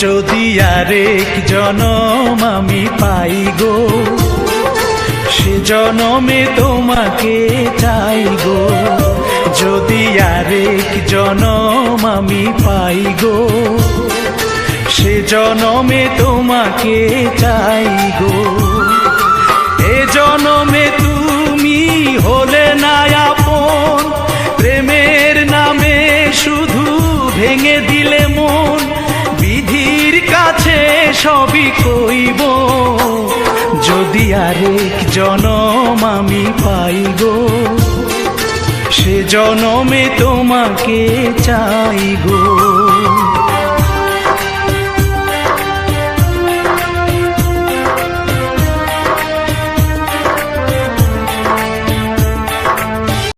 যদি আরেক জনম আমি পাই গো, সে জনমে তোমাকে চাই গো। যদি আরেক জনম আমি পাই গো, সে জনমে তোমাকে চাই গো। এ জনমে তুমি হলে না আপন, প্রেমের নামে শুধু ভেঙে দিলে মন। বিধির কাছে সবই কইব, যদি আরেক জনম আমি পাই গো, সে জনমে তোমাকে চাই গো।